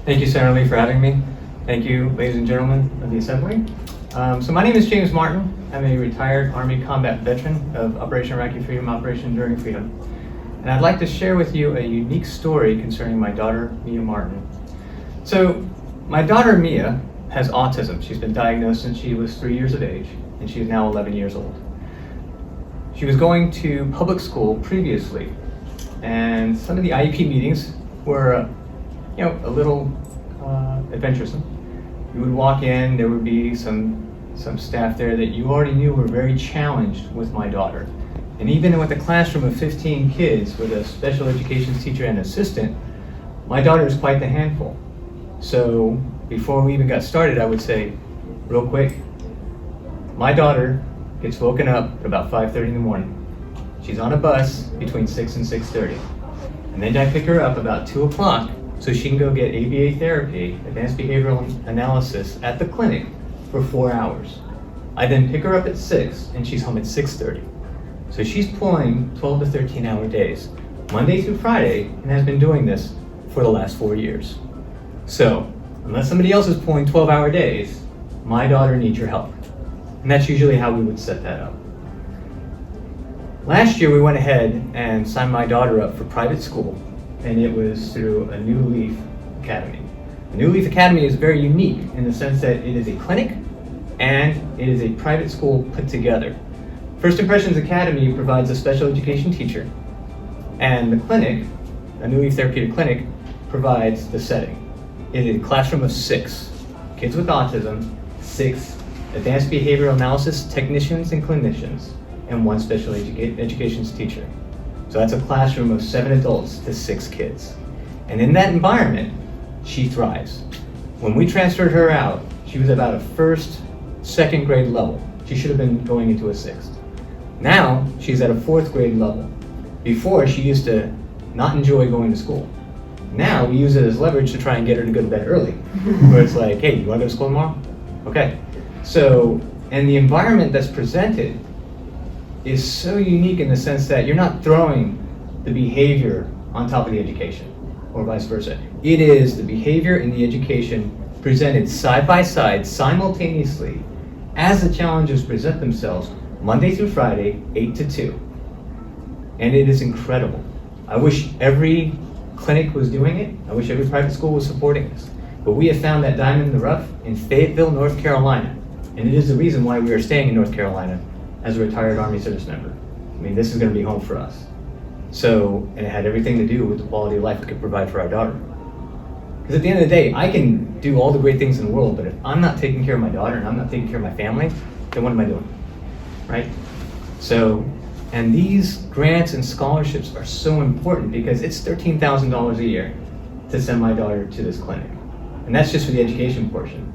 Thank you, Senator Lee, for having me. Thank you, ladies and gentlemen of the Assembly. So my name is James Martin. I'm a retired Army combat veteran of Operation Iraqi Freedom, Operation Enduring Freedom. And I'd like to share with you a unique story concerning my daughter, Mia Martin. So my daughter, Mia, has autism. She's been diagnosed since she was 3 years of age, and she is now 11 years old. She was going to public school previously, and some of the IEP meetings were a little adventuresome. You would walk in, there would be some staff there that you already knew were very challenged with my daughter. And even with a classroom of 15 kids with a special education teacher and assistant, my daughter is quite the handful. So before we even got started, I would say, real quick, my daughter gets woken up at about 5:30 in the morning. She's on a bus between 6 and 6:30. And then I pick her up about 2 o'clock so she can go get ABA therapy, advanced behavioral analysis, at the clinic for 4 hours. I then pick her up at 6 and she's home at 6:30. So she's pulling 12 to 13 hour days, Monday through Friday, and has been doing this for the last 4 years. So unless somebody else is pulling 12-hour days, my daughter needs your help. And that's usually how we would set that up. Last year we went ahead and signed my daughter up for private school, and it was through a New Leaf Academy. A New Leaf Academy is very unique in the sense that it is a clinic and it is a private school put together. First Impressions Academy provides a special education teacher, and the clinic, a New Leaf Therapeutic Clinic, provides the setting. It is a classroom of 6 kids with autism, 6 advanced behavioral analysis technicians and clinicians, and 1 special education teacher. So that's a classroom of 7 adults to 6 kids. And in that environment, she thrives. When we transferred her out, she was about a 1st, 2nd grade level. She should have been going into a 6th. Now, she's at a 4th grade level. Before, she used to not enjoy going to school. Now, we use it as leverage to try and get her to go to bed early. Where it's like, hey, you wanna go to school tomorrow? Okay. So, and the environment that's presented is so unique in the sense that you're not throwing the behavior on top of the education, or vice versa. It is the behavior and the education presented side by side, simultaneously, as the challenges present themselves, Monday through Friday, 8 to 2. And it is incredible. I wish every clinic was doing it. I wish every private school was supporting this. But we have found that diamond in the rough in Fayetteville, North Carolina. And it is the reason why we are staying in North Carolina as a retired Army service member. I mean, this is going to be home for us. So, and it had everything to do with the quality of life we could provide for our daughter. Because at the end of the day, I can do all the great things in the world, but if I'm not taking care of my daughter and I'm not taking care of my family, then what am I doing, right? So, and these grants and scholarships are so important because it's $13,000 a year to send my daughter to this clinic. And that's just for the education portion.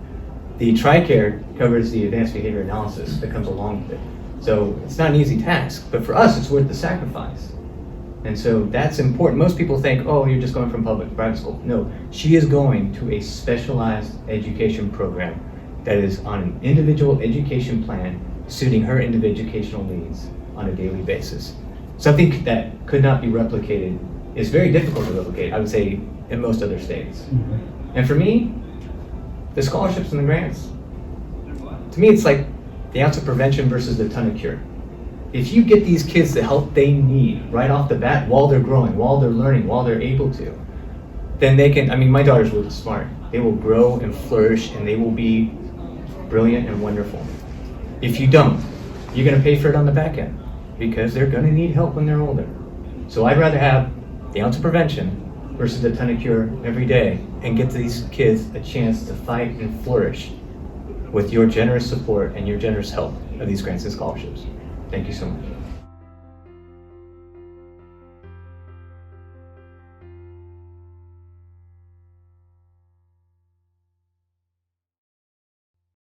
The TRICARE covers the advanced behavior analysis that comes along with it. So it's not an easy task, but for us, it's worth the sacrifice. And so that's important. Most people think, oh, you're just going from public to private school. No, she is going to a specialized education program that is on an individual education plan suiting her individual educational needs on a daily basis. Something that could not be replicated is very difficult to replicate, I would say, in most other states. Mm-hmm. And for me, the scholarships and the grants, to me, it's like the ounce of prevention versus the ton of cure. If you get these kids the help they need right off the bat while they're growing, while they're learning, while they're able to, then they can, I mean, my daughter's really smart. They will grow and flourish and they will be brilliant and wonderful. If you don't, you're gonna pay for it on the back end because they're gonna need help when they're older. So I'd rather have the ounce of prevention versus a ton of cure every day and get these kids a chance to fight and flourish with your generous support and your generous help of these grants and scholarships. Thank you so much.